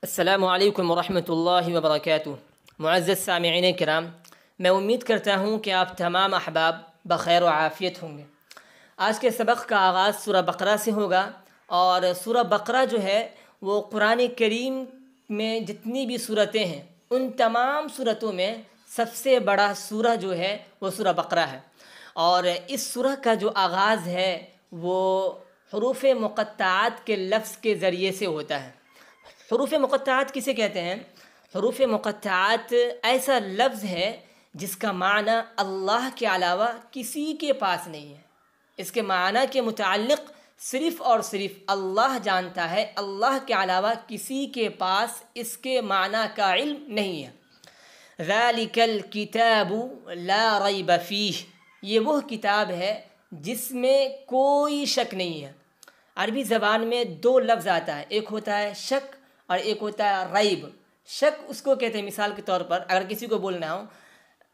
अस्सलामुअलैकुम वरहमतुल्लाहि वबरकातुहू। मुअज़्ज़ज़ सामिईन किराम, मैं उम्मीद करता हूँ कि आप तमाम अहबाब बख़ैर व आफ़ियत होंगे। आज के सबक़ का आगाज़ सूरह बक़रा से होगा और सूरह बक़रा जो है वो कुरान करीम में जितनी भी सूरतें हैं उन तमाम सूरतों में सबसे बड़ा सूरह जो है वो सूरह बक़रा है। और इस सूरह का जो आगाज़ है वो हुरूफ़ मुक़त्तआत के लफ्ज़ के ज़रिए से होता है। हुरूफ़ मुक़त्तआत किसे कहते हैं? हुरूफ़ मुक़त्तआत ऐसा लफ्ज़ है जिसका माना अल्लाह के अलावा किसी के पास नहीं है। इसके माना के मुताल्लिक़ सिर्फ़ और सिर्फ़ अल्लाह जानता है, अल्लाह के अलावा किसी के पास इसके माना का इल्म नहीं है। ज़ालिकल किताबु ला रैब फ़ीह, ये वह किताब है जिसमें कोई शक नहीं है। अरबी ज़बान में दो लफ्ज़ आता है, एक होता है शक और एक होता है रैब। शक उसको कहते हैं, मिसाल के तौर पर अगर किसी को बोलना हो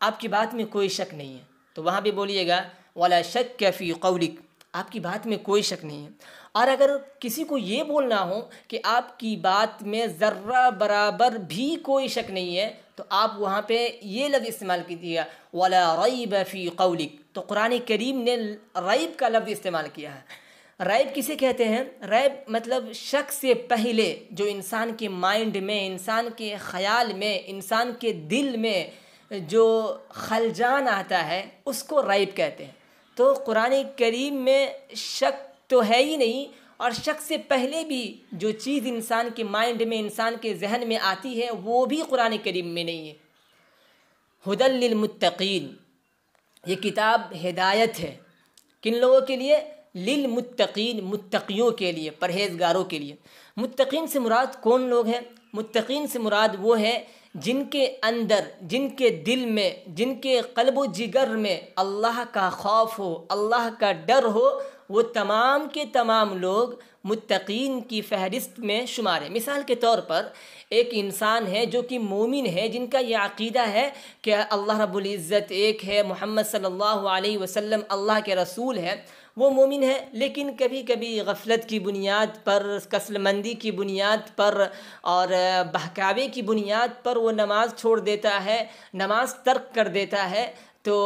आपकी बात में कोई शक नहीं है तो वहाँ भी बोलिएगा वला शक्क फ़ी क़ौलिक, आपकी बात में कोई शक नहीं है। और अगर किसी को ये बोलना हो कि आपकी बात में ज़र्रा बराबर भी कोई शक नहीं है तो आप वहाँ पे ये लफ्ज़ इस्तेमाल कीजिएगा वला रैब फ़ी क़ौलिक। तो कुरान करीम ने रैब का लफ्ज़ इस्तेमाल किया है। रैब किसे कहते हैं? रैब मतलब शक से पहले जो इंसान के माइंड में, इंसान के ख़याल में, इंसान के दिल में जो खलजान आता है उसको रैब कहते हैं। तो कुरान करीम में शक तो है ही नहीं और शक से पहले भी जो चीज़ इंसान के माइंड में, इंसान के जहन में आती है वो भी कुरान करीम में नहीं है। हुदल लिल मुत्तकीन, ये किताब हिदायत है किन लोगों के लिए? लिल मुत्तकीन, मुत्तकियों के लिए, परहेज़गारों के लिए। मुत्तकीन से मुराद कौन लोग हैं? मुत्तकीन से मुराद वो है जिनके अंदर, जिनके दिल में, जिनके क़ल्ब व जिगर में अल्लाह का खौफ हो, अल्लाह का डर हो, वो तमाम के तमाम लोग मुत्तकीन की फ़हरिस्त में शुमार है। मिसाल के तौर पर एक इंसान है जो कि मोमिन है, जिनका ये अक़ीदा है कि अल्लाह रब्बुल इज़्ज़त एक है, मोहम्मद सल्लल्लाहु अलैहि वसल्लम अल्लाह के रसूल है, वो मोमिन है। लेकिन कभी कभी गफलत की बुनियाद पर, कसलमंदी की बुनियाद पर और बहकावे की बुनियाद पर वो नमाज़ छोड़ देता है, नमाज तर्क कर देता है। तो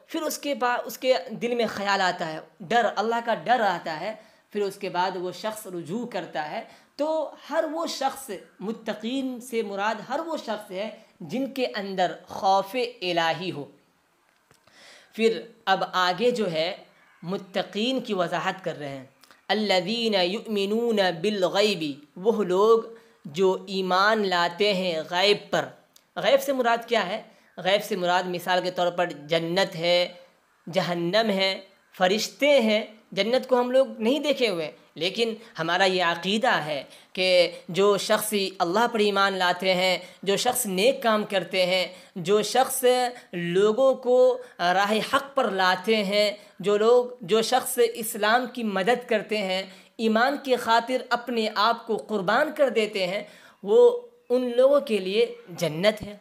फिर उसके बाद उसके दिल में ख़याल आता है, डर, अल्लाह का डर आता है। फिर उसके बाद वो शख्स रुजू करता है। तो हर वो शख्स, मुत्तकीन से मुराद हर वो शख्स है जिनके अंदर खौफ इलाही हो। फिर अब आगे जो है मुत्तकीन की वजाहत कर रहे हैं। अल्लज़ीना युमिनून बिल गैबी, वह लोग जो ईमान लाते हैं गैब पर। गैब से मुराद क्या है? गैब से मुराद मिसाल के तौर पर जन्नत है, जहन्नम है, फरिश्ते हैं। जन्नत को हम लोग नहीं देखे हुए, लेकिन हमारा ये अक़ीदा है कि जो शख्स अल्लाह पर ईमान लाते हैं, जो शख्स नेक काम करते हैं, जो शख्स लोगों को राह हक़ पर लाते हैं, जो शख्स इस्लाम की मदद करते हैं, ईमान की खातिर अपने आप को क़ुर्बान कर देते हैं, वो उन लोगों के लिए जन्नत है।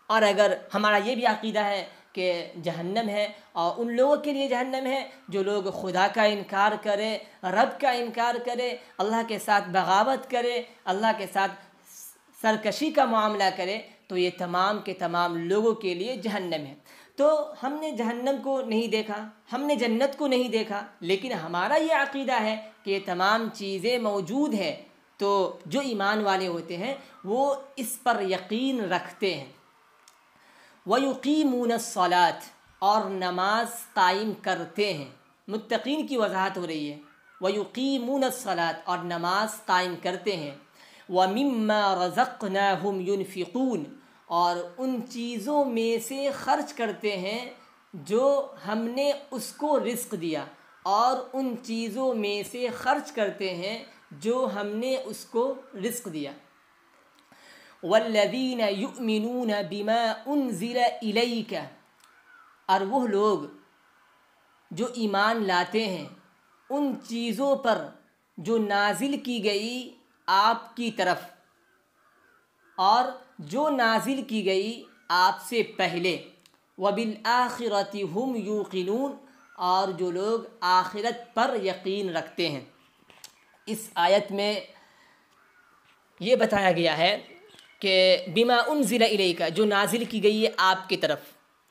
और अगर हमारा ये भी अक़ीदा है कि जहन्नम है और उन लोगों के लिए जहन्नम है जो लोग खुदा का इनकार करे, रब का इनकार करे, अल्लाह के साथ बगावत करे, अल्लाह के साथ सरकशी का मामला करे, तो ये तमाम के तमाम लोगों के लिए जहन्नम है। तो हमने जहन्नम को नहीं देखा, हमने जन्नत को नहीं देखा, लेकिन हमारा ये अक़ीदा है कि ये तमाम चीज़ें मौजूद हैं। तो जो ईमान वाले होते हैं वो इस पर यकीन रखते हैं। वयुक़ीमून अस्सलात, और नमाज कायम करते हैं। मुत्तकीन की वजाहत हो रही है, वयुक़ीमून अस्सलात, और नमाज कायम करते हैं। वमिम्मा रज़क़नाहुम युनफ़िक़ून, और उन चीज़ों में से खर्च करते हैं जो हमने उसको रिज़्क़ दिया, और उन चीज़ों में से खर्च करते हैं जो हमने उसको रिज़्क़ दिया। वल्लज़ीना युमिनून बिमा उन्ज़िला इलैका, और वह लोग जो ईमान लाते हैं उन चीज़ों पर जो नाजिल की गई आपकी तरफ, और जो नाजिल की गई आपसे पहले। वबिल आखिरति हुम यूक़िनून, और जो लोग आखिरत पर यकीन रखते हैं। इस आयत में ये बताया गया है कि बिमा उनज़िला इलैका, जो नाजिल की गई है आपकी तरफ,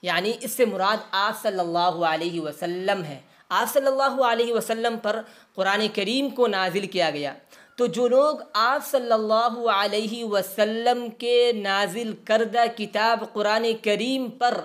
यानी इससे मुराद आप सल्लल्लाहु अलैहि वसल्लम है। आप सल्लल्लाहु अलैहि वसल्लम पर कुरान करीम को नाजिल किया गया। तो जो लोग आप सल्लल्लाहु अलैहि वसल्लम के नाजिल करदा किताब कुरान करीम पर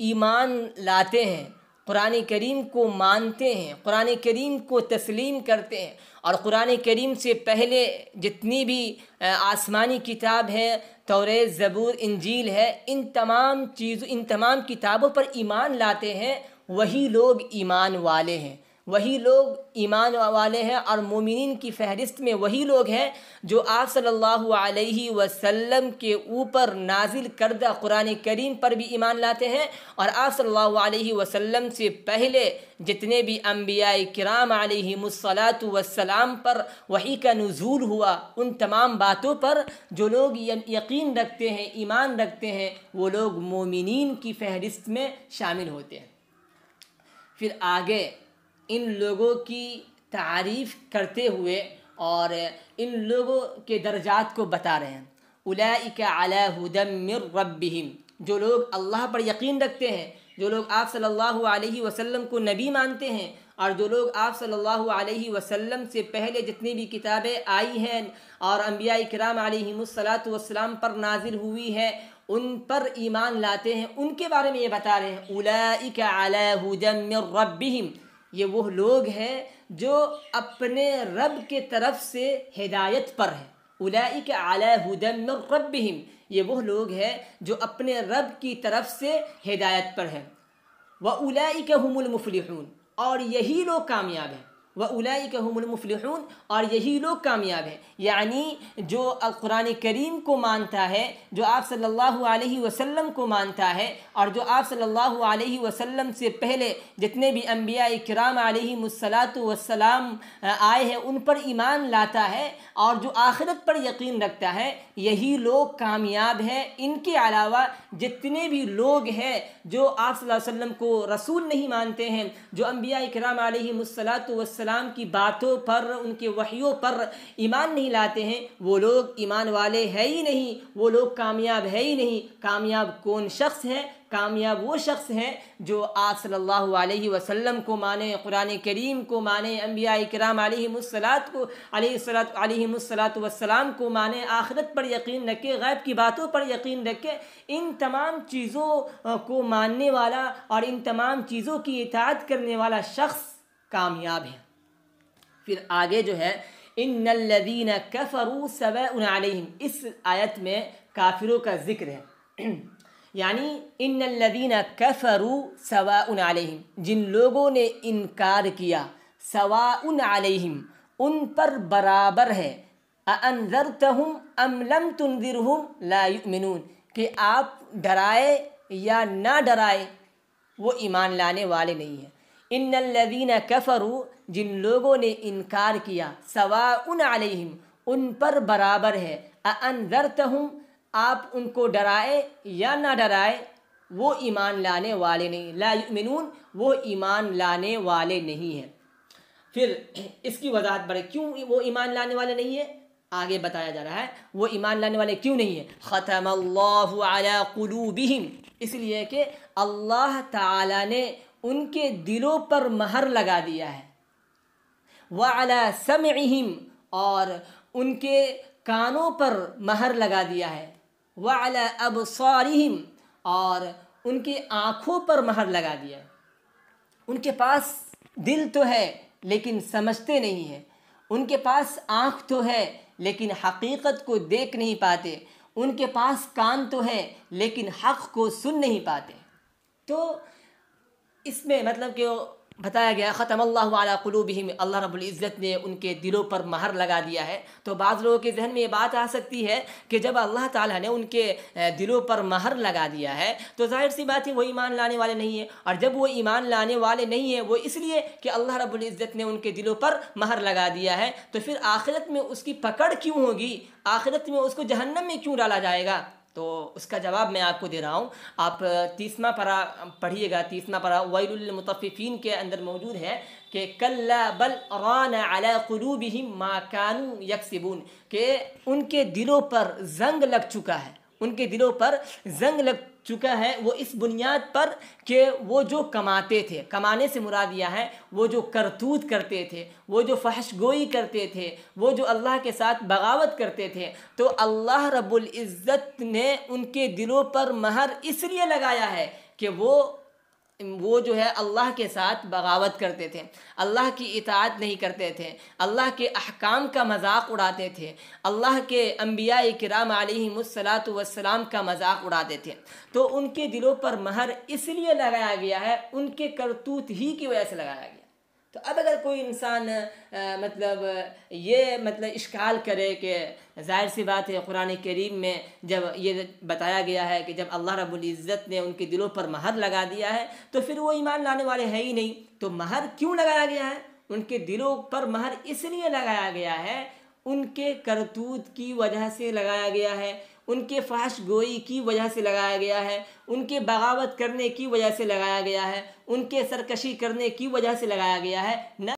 ईमान लाते हैं, कुरान करीम को मानते हैं, कुरान करीम को तस्लीम करते हैं, और कुरान करीम से पहले जितनी भी आसमानी किताब है, तौरेत, ज़बूर, इंजील है, इन तमाम किताबों पर ईमान लाते हैं, वही लोग ईमान वाले हैं, वही लोग ईमान वाले हैं। और मोमिनीन की फहरिस्त में वही लोग हैं जो आप सल्लल्लाहु अलैहि वसल्लम के ऊपर नाजिल करदा कुरान करीम पर भी ईमान लाते हैं, और आप सल्लल्लाहु अलैहि वसल्लम से पहले जितने भी अम्बिया किराम अलैहिमुस्सलातु वस्सलाम पर वही का नुज़ूल हुआ, उन तमाम बातों पर जो लोग यकीन रखते हैं, ईमान रखते हैं, वो लोग मोमिनीन की फहरिस्त में शामिल होते हैं। फिर आगे इन लोगों की तारीफ़ करते हुए और इन लोगों के दर्जात को बता रहे हैं। उलाइका अला हुदम मिर रब्बिहिम, जो लोग अल्लाह पर यकीन रखते हैं, जो लोग आप सल्लल्लाहु अलैहि वसल्लम को नबी मानते हैं, और जो लोग आप सल्लल्लाहु अलैहि वसल्लम से पहले जितनी भी किताबें आई हैं और अम्बिया किराम अलैहिमुस्सलातु वस्सलाम पर नाजिल हुई है, उन पर ईमान लाते हैं, उनके बारे में ये बता रहे हैं। उलाइका अला हुदम मिर रब्बिहिम, ये वो लोग हैं जो अपने रब के तरफ से हिदायत पर हैं। उलाइका अला हुदम मिर रब्बिहिम, ये वो लोग हैं जो अपने रब की तरफ से हिदायत पर हैं। व उलाइका हुमुल मुफलिहून, और यही लोग कामयाब हैं। व उलाइका हुमुल मुफलिहून, और यही लोग कामयाब हैं। यानी जो कुरान करीम को मानता है, जो आप सल्लल्लाहु अलैहि वसल्लम को मानता है, और जो आप सल्लल्लाहु अलैहि वसल्लम से पहले जितने भी अम्बिया किराम अलैहिमुस्सलातु वस्सलाम आए हैं उन पर ईमान लाता है, और जो आखिरत पर यकीन रखता है, यही लोग कामयाब हैं। इनके अलावा जितने भी लोग हैं जो आप सल्लल्लाहु अलैहि वसल्लम को रसूल नहीं मानते हैं, जो अम्बिया किराम अलैहिमुस्सलातु वस्सलाम की बातों पर, उनके वहियों पर ईमान नहीं लाते हैं, वो लोग ईमान वाले है ही नहीं, वो लोग कामयाब है ही नहीं। कामयाब कौन शख्स है? कामयाब वो शख्स है जो आप सल्लल्लाहु अलैहि वसल्लम को माने, कुरान करीम को माने, अम्बिया किराम अलैहिमुस्सलातु वस्सलाम को माने, आखिरत पर यकीन रखे, गैब की बातों पर यकीन रखे। इन तमाम चीज़ों को मानने वाला और इन तमाम चीज़ों की इताअत करने वाला शख्स कामयाब है। फिर आगे जो है, इन्नल्लज़ीना कफ़रू सवाउन अलैहिम, इस आयत में काफिरों का जिक्र है। यानी इन्नल्लज़ीना कफ़रू सवाउन अलैहिम, जिन लोगों ने इनकार किया, सवाउन अलैहिम, उन पर बराबर है, अअन्ज़रतहुम अम लम तुनज़िरहुम ला युमिनून, कि आप डराए या ना डराए वो ईमान लाने वाले नहीं हैं। इन्नल्लज़ीना कफ़रू, जिन लोगों ने इनकार किया, सवाउन अलैहिम, उन पर बराबर है, अअन्ज़रतहुम, आप उनको डराए या ना डराए वो ईमान लाने वाले नहीं, ला युमिनून, वो ईमान लाने वाले नहीं हैं। फिर इसकी वजाहत बढ़े, क्यों वो ईमान लाने वाले नहीं है, आगे बताया जा रहा है वो ईमान लाने वाले क्यों नहीं है। ख़तमल्लाहु अला क़ुलूबिहिम, इसलिए कि अल्लाह ताला ने उनके दिलों पर महर लगा दिया है। व अला समइहिम, और उनके कानों पर महर लगा दिया है। व अला अबसारिहिम, और उनके आँखों पर महर लगा दिया है। उनके पास दिल तो है लेकिन समझते नहीं हैं, उनके पास आँख तो है लेकिन हकीकत को देख नहीं पाते, उनके पास कान तो है लेकिन हक़ को सुन नहीं पाते। तो इसमें मतलब कि बताया गया ख़तमल्लाहु अला क़ुलूबिहिम, अल्लाह रब्बुल इज़्ज़त ने उनके दिलों पर महर लगा दिया है। तो बाज़ लोगों के जहन में ये बात आ सकती है कि जब अल्लाह ताला ने उनके दिलों पर महर लगा दिया है तो जाहिर सी बात है वो ईमान लाने वाले नहीं है। और जब वो ईमान लाने वाले नहीं है वो इसलिए कि अल्लाह रब्बुल इज़्ज़त ने उनके दिलों पर महर लगा दिया है, तो फिर आखिरत में उसकी पकड़ क्यों होगी, आखिरत में उसको जहन्नम में क्यों डाला जाएगा? तो उसका जवाब मैं आपको दे रहा हूँ। आप 30वां पारा पढ़िएगा, 30वां पारा वैलुल लिल मुतफ़्फ़िफ़ीन के अंदर मौजूद है कि कल्ला बल राना अला कुलूबिहिम मा कानू यक्सिबून, कि उनके दिलों पर जंग लग चुका है, उनके दिलों पर जंग लग चुका है वो इस बुनियाद पर कि वो जो कमाते थे, कमाने से मुराद यह है वो जो करतूत करते थे, वो जो फहशगोई करते थे, वो जो अल्लाह के साथ बगावत करते थे, तो अल्लाह रब्बुल इज़्ज़त ने उनके दिलों पर महर इसलिए लगाया है कि वो जो है अल्लाह के साथ बगावत करते थे, अल्लाह की इताअत नहीं करते थे, अल्लाह के अहकाम का मजाक उड़ाते थे, अल्लाह के अम्बिया किराम अलैहिमुस्सलातु वस्सलाम का मजाक उड़ाते थे। तो उनके दिलों पर महर इसलिए लगाया गया है, उनके करतूत ही की वजह से लगाया गया। तो अब अगर कोई इंसान मतलब इश्काल करे कि ज़ाहिर सी बात है कुरान करीम में जब ये बताया गया है कि जब अल्लाह रब्बुल इज़्ज़त ने उनके दिलों पर महर लगा दिया है तो फिर वो ईमान लाने वाले हैं ही नहीं। तो महर क्यों लगाया गया है? उनके दिलों पर महर इसलिए लगाया गया है, उनके करतूत की वजह से लगाया गया है, उनके फहश गोई की वजह से लगाया गया है, उनके बगावत करने की वजह से लगाया गया है, उनके सरकशी करने की वजह से लगाया गया है, न